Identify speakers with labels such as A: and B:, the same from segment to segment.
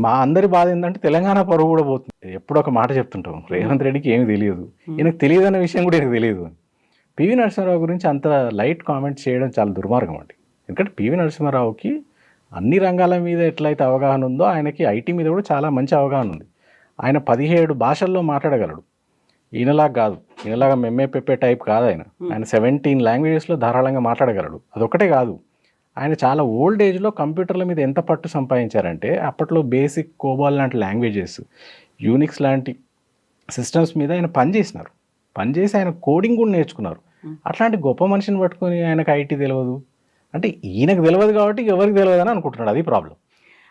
A: మా అందరి బాధ ఏంటంటే తెలంగాణ పరువు కూడా పోతుంది. ఎప్పుడో ఒక మాట చెప్తుంటాం, రేవంత్ రెడ్డికి ఏమి తెలియదు, ఈయనకు తెలియదు అన్న విషయం కూడా ఈయనకు తెలియదు. పివి నరసింహారావు గురించి అంత లైట్ కామెంట్ చేయడం చాలా దుర్మార్గం అండి. ఎందుకంటే పివి నరసింహారావుకి అన్ని రంగాల మీద ఎట్లయితే అవగాహన ఉందో ఆయనకి ఐటీ మీద కూడా చాలా మంచి అవగాహన ఉంది. ఆయన 17 భాషల్లో మాట్లాడగలడు. ఈయనలాగా కాదు, ఈయనలాగా మెమ్మే పెప్పే టైప్ కాదు ఆయన. ఆయన 17 లాంగ్వేజెస్లో ధారాళంగా మాట్లాడగలడు. అదొక్కటే కాదు, ఆయన చాలా ఓల్డ్ ఏజ్లో కంప్యూటర్ల మీద ఎంత పట్టు సంపాదించారంటే అప్పట్లో బేసిక్, కోబాల్ లాంటి లాంగ్వేజెస్, యూనిక్స్ లాంటి సిస్టమ్స్ మీద ఆయన పనిచేసినారు. పనిచేసి ఆయన కోడింగ్ కూడా నేర్చుకున్నారు. అట్లాంటి గొప్ప మనిషిని పట్టుకొని ఆయనకు ఐటీ తెలియదు అంటే ఈయనకు తెలియదు కాబట్టి ఎవరికి తెలియదు అని అనుకుంటున్నాడు. అది ప్రాబ్లం.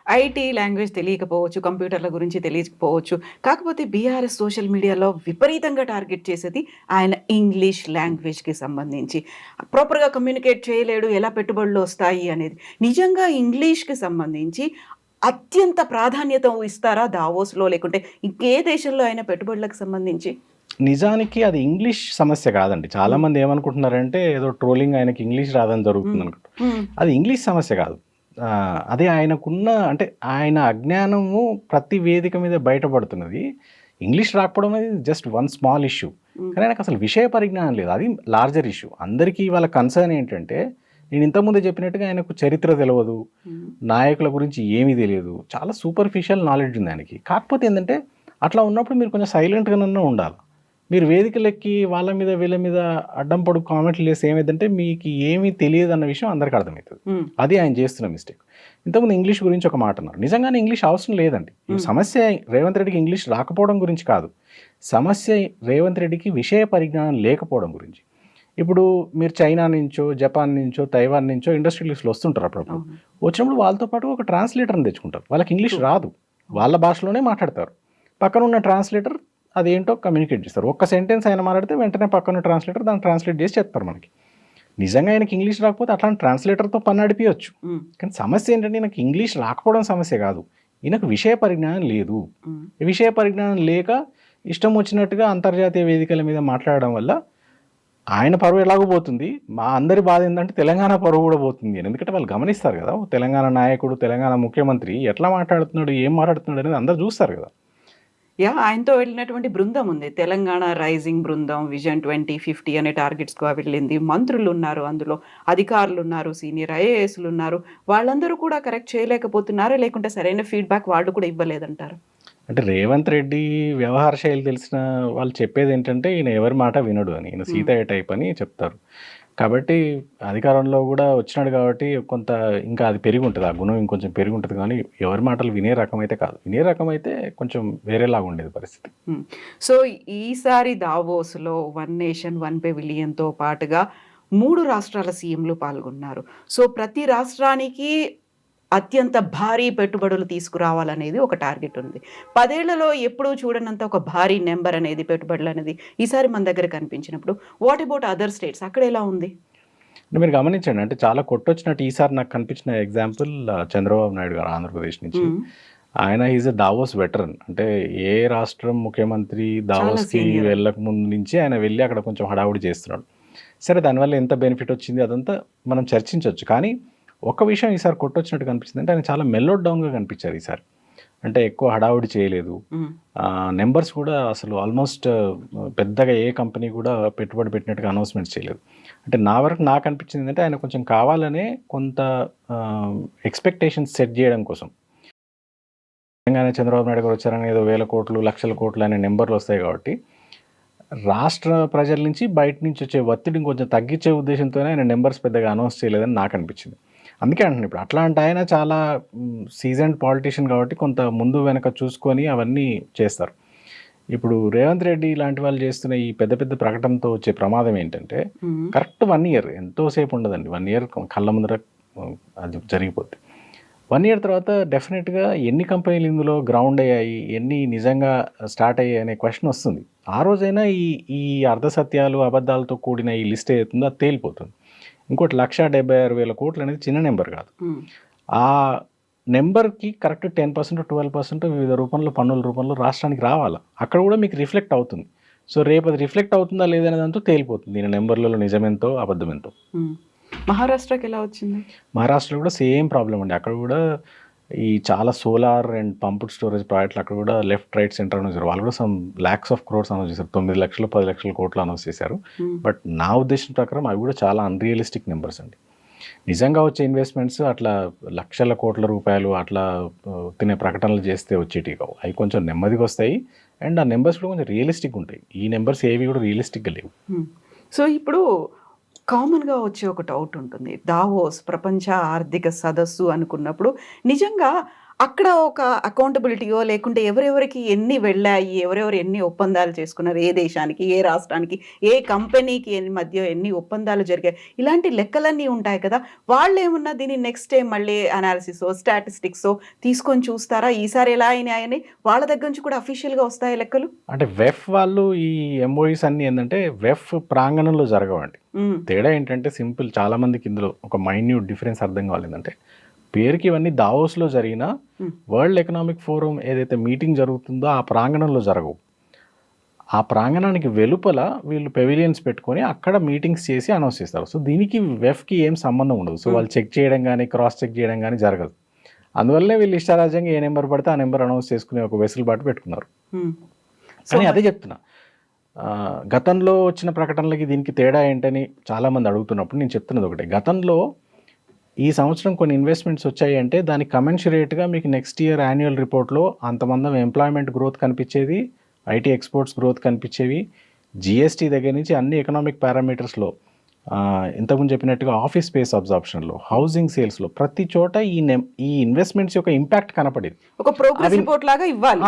B: ఐటీ లాంగ్వేజ్ తెలియకపోవచ్చు, కంప్యూటర్ల గురించి తెలియకపోవచ్చు. కాకపోతే బీఆర్ఎస్ సోషల్ మీడియాలో విపరీతంగా టార్గెట్ చేసేది ఆయన ఇంగ్లీష్ లాంగ్వేజ్కి సంబంధించి. ప్రాపర్గా కమ్యూనికేట్ చేయలేడు, ఎలా పెట్టుబడులు వస్తాయి అనేది. నిజంగా ఇంగ్లీష్కి సంబంధించి అత్యంత ప్రాధాన్యత ఇస్తారా దావోస్లో, లేకుంటే ఇంకే దేశంలో అయినా పెట్టుబడులకు సంబంధించి?
A: నిజానికి అది ఇంగ్లీష్ సమస్య కాదండి. చాలామంది ఏమనుకుంటున్నారంటే ఏదో ట్రోలింగ్, ఆయనకి ఇంగ్లీష్ రాదని జరుగుతుంది అనుకుంటారు. అది ఇంగ్లీష్ సమస్య కాదు. అదే ఆయనకున్న అంటే ఆయన అజ్ఞానము ప్రతి వేదిక మీద బయటపడుతున్నది. ఇంగ్లీష్ రాకపోవడం అనేది జస్ట్ వన్ స్మాల్ ఇష్యూ, కానీ ఆయనకు అసలు విషయ పరిజ్ఞానం లేదు. అది లార్జర్ ఇష్యూ. అందరికీ వాళ్ళ కన్సర్న్ ఏంటంటే, నేను ఇంతకుముందే చెప్పినట్టుగా ఆయనకు చరిత్ర తెలియదు, నాయకుల గురించి ఏమీ తెలియదు, చాలా సూపర్ఫిషియల్ నాలెడ్జ్ ఉంది ఆయనకి. కాకపోతే ఏంటంటే అట్లా ఉన్నప్పుడు మీరు కొంచెం సైలెంట్గానన్నా ఉండాలి. మీరు వేదికలెక్కి వాళ్ళ మీద వీళ్ళ మీద అడ్డం పొడుగు కామెంట్లు చేస్తే ఏమైందంటే మీకు ఏమీ తెలియదు అన్న విషయం అందరికీ అర్థమవుతుంది. అది ఆయన చేస్తున్న మిస్టేక్. ఇంతకుముందు ఇంగ్లీష్ గురించి ఒక మాట అన్నారు. నిజంగానే ఇంగ్లీష్ అవసరం లేదండి. సమస్య రేవంత్ రెడ్డికి ఇంగ్లీష్ రాకపోవడం గురించి కాదు, సమస్య రేవంత్ రెడ్డికి విషయ పరిజ్ఞానం లేకపోవడం గురించి. ఇప్పుడు మీరు చైనా నుంచో, జపాన్ నుంచో, తైవాన్ నుంచో ఇండస్ట్రియలిస్టులు వస్తుంటారు. అప్పుడప్పుడు వచ్చినప్పుడు వాళ్ళతో పాటు ఒక ట్రాన్స్లేటర్ని తెచ్చుకుంటారు. వాళ్ళకి ఇంగ్లీష్ రాదు, వాళ్ళ భాషలోనే మాట్లాడతారు. పక్కన ఉన్న ట్రాన్స్లేటర్ అదేంటో కమ్యూనికేట్ చేస్తారు. ఒక్క సెంటెన్స్ ఆయన మాట్లాడితే వెంటనే పక్కన ట్రాన్స్లేటర్ దాన్ని ట్రాన్స్లేట్ చేసి చెప్తారు మనకి. నిజంగా ఆయనకి ఇంగ్లీష్ రాకపోతే అట్లాంటి ట్రాన్స్లేటర్తో పని నడిపించవచ్చు. కానీ సమస్య ఏంటంటే నాకు ఇంగ్లీష్ రాకపోవడం సమస్య కాదు, ఈయనకు విషయ పరిజ్ఞానం లేదు. విషయ పరిజ్ఞానం లేక ఇష్టం వచ్చినట్టుగా అంతర్జాతీయ వేదికల మీద మాట్లాడడం వల్ల ఆయన పరువు ఎలాగో పోతుంది. మా అందరి బాధ ఏంటంటే తెలంగాణ పరువు కూడా పోతుంది అని. ఎందుకంటే వాళ్ళు గమనిస్తారు కదా, తెలంగాణ నాయకుడు, తెలంగాణ ముఖ్యమంత్రి ఎట్లా మాట్లాడుతున్నాడు, ఏం మాట్లాడుతున్నాడు అనేది అందరూ చూస్తారు కదా.
B: ఆయనతో వెళ్ళినటువంటి బృందం ఉంది, తెలంగాణ రైజింగ్ బృందం, విజన్ 2050 అనే టార్గెట్స్గా వెళ్ళింది. మంత్రులు ఉన్నారు, అందులో అధికారులు ఉన్నారు, సీనియర్ ఐఏఎస్లు ఉన్నారు. వాళ్ళందరూ కూడా కరెక్ట్ చేయలేకపోతున్నారా, లేకుంటే సరైన ఫీడ్బ్యాక్ వాళ్ళు కూడా ఇవ్వలేదంటారు?
A: అంటే రేవంత్ రెడ్డి వ్యవహార శైలి తెలిసిన వాళ్ళు చెప్పేది ఏంటంటే ఈయన ఎవరి మాట వినడు అని, ఈయన సీతయ్య టైప్ అని చెప్తారు. కాబట్టి అధికారంలో కూడా వచ్చినాడు కాబట్టి కొంత ఇంకా అది పెరిగి ఉంటుంది, ఆ గుణం ఇంకొంచెం పెరిగి ఉంటుంది. కానీ ఎవరి మాటలు వినే రకం అయితే కాదు. వినే రకం అయితే కొంచెం వేరేలాగా ఉండేది పరిస్థితి.
B: సో ఈసారి దావోస్లో వన్ నేషన్ వన్ పెవిలియన్తో పాటుగా 3 రాష్ట్రాల సీఎంలు పాల్గొన్నారు. సో ప్రతి రాష్ట్రానికి అత్యంత భారీ పెట్టుబడులు తీసుకురావాలనేది ఒక టార్గెట్ ఉంది. 10 ఏళ్లలో ఎప్పుడూ చూడనంత ఒక భారీ నెంబర్ అనేది, పెట్టుబడులు అనేది ఈసారి మన దగ్గర కనిపించినప్పుడు, వాట్ అబౌట్ అదర్ స్టేట్స్, అక్కడ ఎలా ఉంది?
A: మీరు గమనించండి, అంటే చాలా కొట్టొచ్చినట్టు ఈసారి నాకు కనిపించిన ఎగ్జాంపుల్ చంద్రబాబు నాయుడు గారు ఆంధ్రప్రదేశ్ నుంచి. ఆయన ఈజ్ ఎ దావోస్ వెటరన్. అంటే ఏ రాష్ట్రం ముఖ్యమంత్రి దావోస్కి వెళ్ళక ముందు నుంచి ఆయన వెళ్ళి అక్కడ కొంచెం హడావుడి చేస్తున్నాడు. సరే, దానివల్ల ఎంత బెనిఫిట్ వచ్చింది అదంతా మనం చర్చించవచ్చు. కానీ ఒక విషయం ఈసారి కొట్టొచ్చినట్టు కనిపిస్తుంది, అంటే ఆయన చాలా మెల్లోడ్ డౌన్గా కనిపించారు ఈసారి. అంటే ఎక్కువ హడావుడి చేయలేదు. నెంబర్స్ కూడా అసలు ఆల్మోస్ట్ పెద్దగా ఏ కంపెనీ కూడా పెట్టుబడి పెట్టినట్టుగా అనౌన్స్మెంట్స్ చేయలేదు. అంటే నా వరకు నాకు అనిపించింది ఏంటంటే ఆయన కొంచెం కావాలనే కొంత ఎక్స్పెక్టేషన్స్ సెట్ చేయడం కోసం. తెలంగాణ చంద్రబాబు నాయుడు గారు వచ్చారని ఏదో 1000 కోట్లు 1,00,000 కోట్లు అనే నెంబర్లు వస్తాయి కాబట్టి రాష్ట్ర ప్రజల నుంచి బయట నుంచి వచ్చే ఒత్తిడిని కొంచెం తగ్గించే ఉద్దేశంతోనే ఆయన నెంబర్స్ పెద్దగా అనౌన్స్ చేయలేదని నాకు అనిపించింది. అందుకే అంటున్నాను, ఇప్పుడు అట్లాంటి ఆయన చాలా సీజన్డ్ పాలిటీషియన్ కాబట్టి కొంత ముందు వెనక చూసుకొని అవన్నీ చేస్తారు. ఇప్పుడు రేవంత్ రెడ్డి లాంటి వాళ్ళు చేస్తున్న ఈ పెద్ద పెద్ద ప్రకటనతో వచ్చే ప్రమాదం ఏంటంటే కరెక్ట్ 1 ఇయర్ ఎంతోసేపు ఉండదండి, 1 ఇయర్ కళ్ళ ముందర అది జరిగిపోద్ది. 1 ఇయర్ తర్వాత డెఫినెట్గా ఎన్ని కంపెనీలు ఇందులో గ్రౌండ్ అయ్యాయి, ఎన్ని నిజంగా స్టార్ట్ అయ్యాయి అనే క్వశ్చన్ వస్తుంది. ఆ రోజైనా ఈ అర్ధసత్యాలు అబద్ధాలతో కూడిన ఈ లిస్ట్ ఏదైతుందో అది తేలిపోతుంది. ఇంకోటి 1,76,000 కోట్లు అనేది చిన్న నెంబర్ కాదు. ఆ నెంబర్కి కరెక్ట్ 10% 12% వివిధ రూపంలో, పన్నుల రూపంలో రాష్ట్రానికి రావాలి. అక్కడ కూడా మీకు రిఫ్లెక్ట్ అవుతుంది. సో రేపు అది రిఫ్లెక్ట్ అవుతుందా లేదనేది అంతా తేలిపోతుంది దీని నెంబర్లలో నిజమెంతో అబద్ధమెంతో.
B: మహారాష్ట్రకి ఎలా వచ్చింది?
A: మహారాష్ట్రలో కూడా సేమ్ ప్రాబ్లం అండి. అక్కడ కూడా ఈ చాలా సోలార్ అండ్ పంప్డ్ స్టోరేజ్ ప్రాజెక్టులు అక్కడ కూడా లెఫ్ట్ రైట్ సెంటర్ అనౌన్స్ చేశారు. వాళ్ళు కూడా some lakhs of crores announce చేశారు. 9 లక్షలు 10 లక్షల కోట్లు అనౌన్స్ చేశారు. బట్ నా ఉద్దేశం ప్రకారం అవి కూడా చాలా అన్రియలిస్టిక్ నెంబర్స్ అండి. నిజంగా వచ్చే ఇన్వెస్ట్మెంట్స్ అట్లా లక్షల కోట్ల రూపాయలు అట్లా తినే ప్రకటనలు చేస్తే వచ్చేటివి కావు. అవి కొంచెం నెమ్మదిగా వస్తాయి అండ్ ఆ నెంబర్స్ కూడా కొంచెం రియలిస్టిక్ ఉంటాయి. ఈ నెంబర్స్ ఏవి కూడా రియలిస్టిక్గా లేవు.
B: సో ఇప్పుడు కామన్గా వచ్చే ఒక డౌట్ ఉంటుంది. దావోస్ ప్రపంచ ఆర్థిక సదస్సు అనుకున్నప్పుడు నిజంగా అక్కడ ఒక అకౌంటబిలిటీయో లేకుంటే ఎవరెవరికి ఎన్ని వెళ్ళాయి, ఎవరెవరు ఎన్ని ఒప్పందాలు చేసుకున్నారు, ఏ దేశానికి, ఏ రాష్ట్రానికి, ఏ కంపెనీకి మధ్య ఎన్ని ఒప్పందాలు జరిగాయి, ఇలాంటి లెక్కలన్నీ ఉంటాయి కదా. వాళ్ళు ఏమన్నా దీన్ని నెక్స్ట్ టైం మళ్ళీ అనాలిసిసో స్టాటిస్టిక్సో తీసుకొని చూస్తారా, ఈసారి ఎలా అయినాయని వాళ్ళ దగ్గర నుంచి కూడా అఫీషియల్గా వస్తాయి లెక్కలు?
A: అంటే వెఫ్ వాళ్ళు ఈ ఎంఓఈస్ అన్ని ఏంటంటే వెఫ్ ప్రాంగణంలో జరగవండి. తేడా ఏంటంటే సింపుల్, చాలా మందికి ఇందులో ఒక మైన్యూట్ డిఫరెన్స్ అర్థం కావాలి. ఏంటంటే పేరుకి ఇవన్నీ దావోస్లో జరిగిన వరల్డ్ ఎకనామిక్ ఫోరం ఏదైతే మీటింగ్ జరుగుతుందో ఆ ప్రాంగణంలో జరగవు. ఆ ప్రాంగణానికి వెలుపల వీళ్ళు పెవిలియన్స్ పెట్టుకొని అక్కడ మీటింగ్స్ చేసి అనౌన్స్ చేస్తారు. సో దీనికి వెఫ్కి ఏం సంబంధం ఉండదు. సో వాళ్ళు చెక్ చేయడం కానీ క్రాస్ చెక్ చేయడం కానీ జరగదు. అందువల్లనే వీళ్ళు ఇష్టారాజ్యంగా ఏ నెంబర్ పడితే ఆ నెంబర్ అనౌన్స్ చేసుకునే ఒక వెసులుబాటు పెట్టుకున్నారు. కానీ అదే చెప్తున్నా, గతంలో వచ్చిన ప్రకటనలకి దీనికి తేడా ఏంటని చాలామంది అడుగుతున్నప్పుడు నేను చెప్తున్నది ఒకటే. గతంలో ఈ సంవత్సరం కొన్ని ఇన్వెస్ట్మెంట్స్ వచ్చాయి అంటే దానికి కమెన్షరేట్గా మీకు నెక్స్ట్ ఇయర్ యాన్యువల్ రిపోర్ట్లో అంతమంది ఎంప్లాయ్మెంట్ గ్రోత్ కనిపించేది, ఐటీ ఎక్స్పోర్ట్స్ గ్రోత్ కనిపించేవి, జిఎస్టీ దగ్గర నుంచి అన్ని ఎకనామిక్ పారామీటర్స్లో ఇంతకుముందు చెప్పినట్టుగా ఆఫీస్ స్పేస్ అబ్జార్ప్షన్లో, హౌసింగ్ సేల్స్లో ప్రతి చోట ఈ ఇన్వెస్ట్మెంట్స్ యొక్క ఇంపాక్ట్ కనపడేది.
B: ఒక ప్రోగ్రెస్ రిపోర్ట్ లాగా ఇవ్వాలి.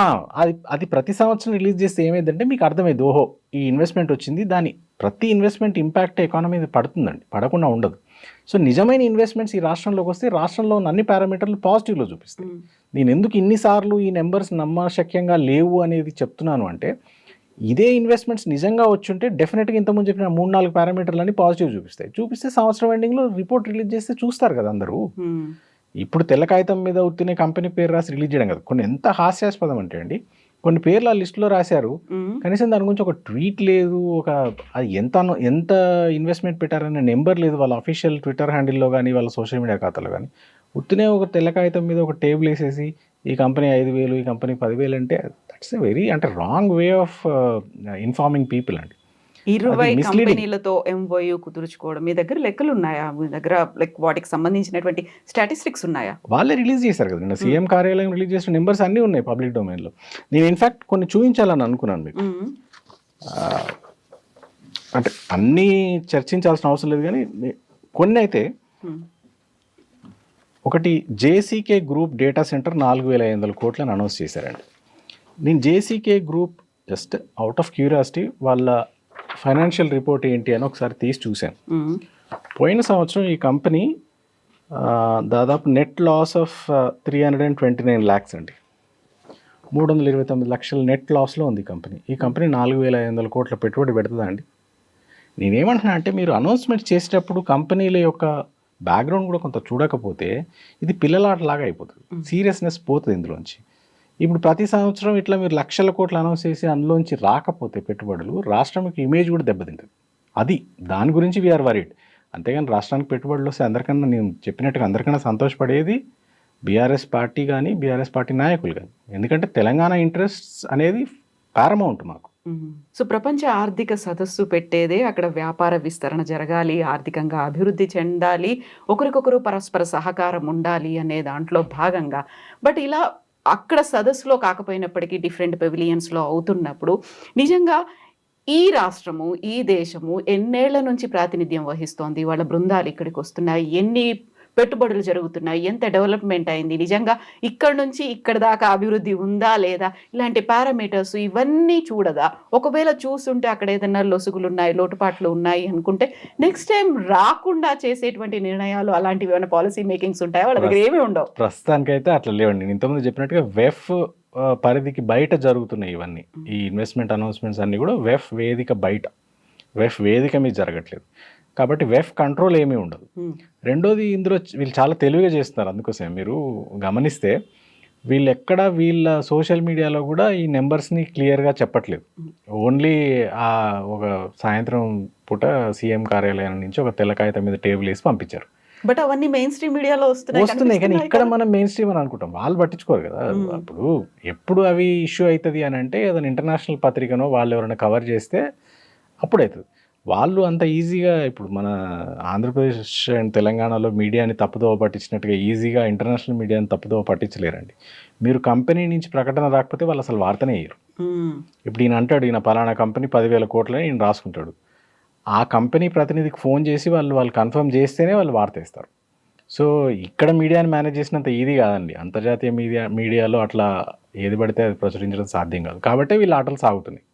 A: అది ప్రతి సంవత్సరం రిలీజ్ చేస్తే ఏమైందంటే మీకు అర్థమైంది, ఓహో ఈ ఇన్వెస్ట్మెంట్ వచ్చింది, దాని ప్రతి ఇన్వెస్ట్మెంట్ ఇంపాక్ట్ ఎకానమీ మీద పడుతుందండి, పడకుండా ఉండదు. సో నిజమైన ఇన్వెస్ట్మెంట్స్ ఈ రాష్ట్రంలోకి వస్తే రాష్ట్రంలో ఉన్న అన్ని పారామీటర్లు పాజిటివ్లో చూపిస్తాయి. నేను ఎందుకు ఇన్నిసార్లు ఈ నెంబర్స్ నమ్మశక్యంగా లేవు అనేది చెప్తున్నాను అంటే, ఇదే ఇన్వెస్ట్మెంట్స్ నిజంగా వచ్చుంటే డెఫినెట్గా ఇంతకుముందు చెప్పిన 3-4 పారామీటర్లని పాజిటివ్ చూపిస్తే సంవత్సరం ఎండింగ్లో రిపోర్ట్ రిలీజ్ చేస్తే చూస్తారు కదా అందరూ. ఇప్పుడు తెల్ల కాగితం మీద ఉత్తినే కంపెనీ పేరు రాసి రిలీజ్ చేయడం కదా. కొన్ని ఎంత హాస్యాస్పదం అంటే అండి, కొన్ని పేర్లు ఆ లిస్టులో రాశారు, కనీసం దాని గురించి ఒక ట్వీట్ లేదు, అది ఎంత ఇన్వెస్ట్మెంట్ పెట్టారనే నెంబర్ లేదు వాళ్ళ అఫీషియల్ ట్విట్టర్ హ్యాండిల్లో కానీ వాళ్ళ సోషల్ మీడియా ఖాతాలో కానీ. ఉత్తినే ఒక తెల్ల కాగితం మీద ఒక టేబుల్ వేసేసి ఈ కంపెనీ 5,000 ఈ కంపెనీ 10,000 అంటే that's a very wrong way of informing people అండి.
B: 20 కంపెనీలతో ఎంఓయూ కుదుర్చుకోవడం మీ దగ్గర లెక్కలు ఉన్నాయా? మీ దగ్గర వాటికి సంబంధించినటువంటి స్టాటిస్టిక్స్ ఉన్నాయా? వాళ్ళే
A: రిలీజ్ చేశారు కదా, సీఎం కార్యాలయం రిలీజ్ చేసిన నెంబర్స్ అన్నీ ఉన్నాయి పబ్లిక్ డొమైన్లో. నేను ఇన్ఫాక్ట్ కొన్ని చూపించాలని అనుకున్నాను మీకు. అంటే అన్నీ చర్చించాల్సిన అవసరం లేదు కానీ కొన్ని అయితే, ఒకటి జేసీకే గ్రూప్ డేటా సెంటర్ 4,500 కోట్లని అనౌన్స్ చేశారండి. నేను JCK group just out of curiosity వాళ్ళ ఫైనాన్షియల్ రిపోర్ట్ ఏంటి అని ఒకసారి తీసి చూశాను. పోయిన సంవత్సరం ఈ కంపెనీ దాదాపు నెట్ లాస్ ఆఫ్ 329 lakhs అండి, 329 లక్షల నెట్ లాస్లో ఉంది కంపెనీ. ఈ కంపెనీ 4,500 కోట్ల పెట్టుబడి పెడుతుందా అండి? నేనేమంటున్నా అంటే, మీరు అనౌన్స్మెంట్ చేసేటప్పుడు కంపెనీల యొక్క బ్యాక్గ్రౌండ్ కూడా కొంత చూడకపోతే ఇది పిల్లలాటలాగా అయిపోతుంది, సీరియస్నెస్ పోతుంది ఇందులోంచి. ఇప్పుడు ప్రతి సంవత్సరం ఇట్లా మీరు లక్షల కోట్లు అనౌన్స్ చేసి అందులోంచి రాకపోతే పెట్టుబడులు, రాష్ట్రానికి ఇమేజ్ కూడా దెబ్బతింటుంది. అది దాని గురించి వీఆర్ వరీడ్. అంతేగాని రాష్ట్రానికి పెట్టుబడులు వస్తే అందరికన్నా, నేను చెప్పినట్టుగా అందరికన్నా సంతోషపడేది బీఆర్ఎస్ పార్టీ కానీ బీఆర్ఎస్ పార్టీ నాయకులు కానీ. ఎందుకంటే తెలంగాణ ఇంట్రెస్ట్స్ అనేది పారమౌంట్ మాకు.
B: సో ప్రపంచ ఆర్థిక సదస్సు పెట్టేదే అక్కడ వ్యాపార విస్తరణ జరగాలి, ఆర్థికంగా అభివృద్ధి చెందాలి, ఒకరికొకరు పరస్పర సహకారం ఉండాలి అనే దాంట్లో భాగంగా. బట్ ఇలా అక్కడ సదస్సులో కాకపోయినప్పటికీ డిఫరెంట్ పెవిలియన్స్లో అవుతున్నప్పుడు నిజంగా ఈ రాష్ట్రము, ఈ దేశము ఎన్నేళ్ల నుంచి ప్రాతినిధ్యం వహిస్తోంది, వాళ్ళ బృందాలు ఇక్కడికి వస్తున్నాయి, ఎన్ని పెట్టుబడులు జరుగుతున్నాయి, ఎంత డెవలప్మెంట్ అయింది, నిజంగా ఇక్కడ నుంచి ఇక్కడ దాకా అభివృద్ధి ఉందా లేదా, ఇలాంటి పారామీటర్స్ ఇవన్నీ చూడదా? ఒకవేళ చూస్తుంటే అక్కడ ఏదైనా లొసుగులు ఉన్నాయి, లోటుపాట్లు ఉన్నాయి అనుకుంటే నెక్స్ట్ టైం రాకుండా చేసేటువంటి నిర్ణయాలు అలాంటివి ఏమైనా పాలసీ మేకింగ్స్ ఉంటాయా? వాళ్ళ దగ్గర ఏమీ ఉండవు.
A: ప్రస్తుతానికైతే అట్లా లేవండి. నేను ఇంతకుముందు చెప్పినట్టుగా వెఫ్ పరిధికి బయట జరుగుతున్నాయి ఇవన్నీ. ఈ ఇన్వెస్ట్మెంట్ అనౌన్స్మెంట్స్ అన్నీ కూడా వెఫ్ వేదిక బయట, వెఫ్ వేదిక మీద జరగట్లేదు. కాబట్టి వెఫ్ కంట్రోల్ ఏమీ ఉండదు. రెండోది, ఇందులో వీళ్ళు చాలా తెలివిగా చేస్తున్నారు. అందుకోసం మీరు గమనిస్తే వీళ్ళు ఎక్కడ వీళ్ళ సోషల్ మీడియాలో కూడా ఈ నెంబర్స్ని క్లియర్గా చెప్పట్లేదు. ఓన్లీ ఒక సాయంత్రం పూట సీఎం కార్యాలయం నుంచి ఒక తెల్ల కాగితం మీద టేబుల్ వేసి పంపించారు.
B: బట్ అవన్నీ మెయిన్ స్ట్రీమ్ మీడియాలో
A: వస్తున్నాయి కానీ
B: కనిపిస్తున్నాయి
A: ఇక్కడ
B: కదా.
A: మనం మెయిన్ స్ట్రీమ్ అని అనుకుంటాం, వాళ్ళు పట్టించుకోరు కదా. అప్పుడు ఎప్పుడు అవి ఇష్యూ అవుతుంది అని అంటే ఏదైనా ఇంటర్నేషనల్ పత్రికనో వాళ్ళు ఎవరైనా కవర్ చేస్తే అప్పుడు అవుతుంది. వాళ్ళు అంత ఈజీగా ఇప్పుడు మన ఆంధ్రప్రదేశ్ అండ్ తెలంగాణలో మీడియాని తప్పుదోవ పట్టించినట్టుగా ఈజీగా ఇంటర్నేషనల్ మీడియాని తప్పుదోవ పట్టించలేరండి. మీరు కంపెనీ నుంచి ప్రకటన రాకపోతే వాళ్ళు అసలు వార్తనే వేయరు. ఇప్పుడు ఈయన అంటాడు, ఈయన పలానా కంపెనీ 10,000 కోట్లని ఈయన రాసుకుంటాడు. ఆ కంపెనీ ప్రతినిధికి ఫోన్ చేసి వాళ్ళు కన్ఫర్మ్ చేస్తేనే వాళ్ళు వార్త వేస్తారు. సో ఇక్కడ మీడియాని మేనేజ్ చేసినంత ఈజీ కాదండి. అంతర్జాతీయ మీడియాలో అట్లా ఏది పడితే అది ప్రచురించడం సాధ్యం కాదు. కాబట్టి వీళ్ళ ఆటలు సాగుతున్నాయి.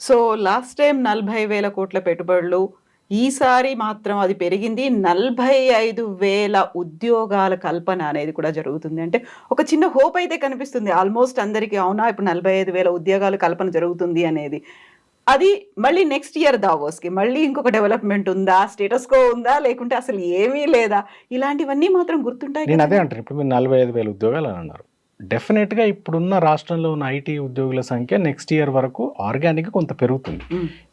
B: సో లాస్ట్ టైం 40,000 కోట్ల పెట్టుబడులు, ఈసారి మాత్రం అది పెరిగింది 45,000 ఉద్యోగాల కల్పన అనేది కూడా జరుగుతుంది. అంటే ఒక చిన్న హోప్ అయితే కనిపిస్తుంది ఆల్మోస్ట్ అందరికీ. అవునా, ఇప్పుడు 45,000 ఉద్యోగాల కల్పన జరుగుతుంది అనేది. అది మళ్ళీ నెక్స్ట్ ఇయర్ దావోస్కి మళ్ళీ ఇంకొక డెవలప్మెంట్ ఉందా, స్టేటస్ కో ఉందా, లేకుంటే అసలు ఏమీ లేదా, ఇలాంటివన్నీ మాత్రం గుర్తుంటాయి
A: నేను
B: కదా.
A: అదే అంటాను, ఇప్పుడు మీరు 45,000 ఉద్యోగాలు అని అన్నారు. డెఫినెట్గా ఇప్పుడున్న రాష్ట్రంలో ఉన్న ఐటీ ఉద్యోగుల సంఖ్య నెక్స్ట్ ఇయర్ వరకు ఆర్గానిక్గా కొంత పెరుగుతుంది.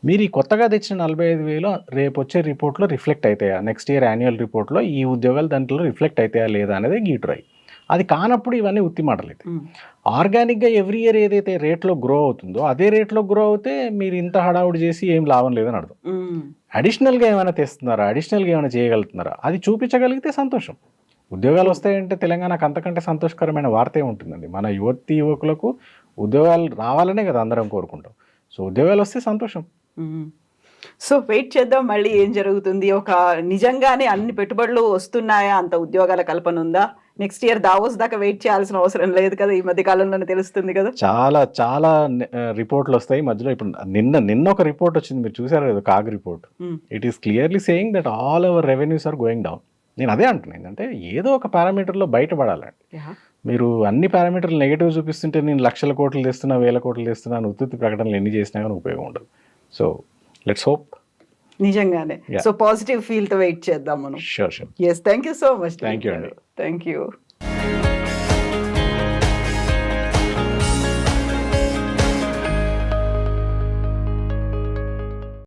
A: మీరు ఈ కొత్తగా తెచ్చిన 45,000 రేపు వచ్చే రిపోర్ట్లో రిఫ్లెక్ట్ అవుతాయా, నెక్స్ట్ ఇయర్ యాన్యువల్ రిపోర్ట్లో ఈ ఉద్యోగాలు దాంట్లో రిఫ్లెక్ట్ అవుతాయా లేదా అనేది గీటురాయి. అది కానప్పుడు ఇవన్నీ ఉత్తి మాటలు అయితే. ఆర్గానిక్గా ఎవ్రీ ఇయర్ ఏదైతే రేట్లో గ్రో అవుతుందో అదే రేట్లో గ్రో అవుతే మీరు ఇంత హడావుడి చేసి ఏం లాభం లేదని అర్థం. అడిషనల్గా ఏమైనా తెస్తున్నారా, అడిషనల్గా ఏమైనా చేయగలుగుతున్నారా, అది చూపించగలిగితే సంతోషం. ఉద్యోగాలు వస్తాయంటే తెలంగాణకు అంతకంటే సంతోషకరమైన వార్త ఏముంటుందండి. మన యువకులకు ఉద్యోగాలు రావాలనే కదా అందరం కోరుకుంటాం. సో ఉద్యోగాలు వస్తే సంతోషం.
B: సో వెయిట్ చేద్దాం మళ్ళీ ఏం జరుగుతుంది. ఒక నిజంగానే అన్ని పెట్టుబడులు వస్తున్నాయా, అంత ఉద్యోగాల కల్పన ఉందా, నెక్స్ట్ ఇయర్ దావోస్ దాకా వెయిట్ చేయాల్సిన అవసరం లేదు కదా, ఈ మధ్య కాలంలోనే తెలుస్తుంది కదా.
A: చాలా చాలా రిపోర్ట్లు వస్తాయి మధ్యలో. ఇప్పుడు నిన్న ఒక రిపోర్ట్ వచ్చింది, మీరు చూసారు కదా, CAG report. It is clearly saying that all our revenues are going down. నేను అదే అంటున్నాను, ఏంటంటే ఏదో ఒక పారామీటర్లో బయటపడాలండి. మీరు అన్ని పారామీటర్లు నెగిటివ్ చూపిస్తుంటే నేను 1,00,000 కోట్లు తెస్తున్నా, 1,000 కోట్లు తెస్తున్నాను ఉత్తుత్తి ప్రకటనలు ఎన్ని చేసినా కానీ ఉపయోగం ఉండదు. So let's hope.
B: నిజంగానే. సో పాజిటివ్ ఫీల్ తో వెయిట్ చేద్దాం మనం.
A: Sure.
B: Yes, thank you so much.
A: Thank you అండి.
B: Thank you.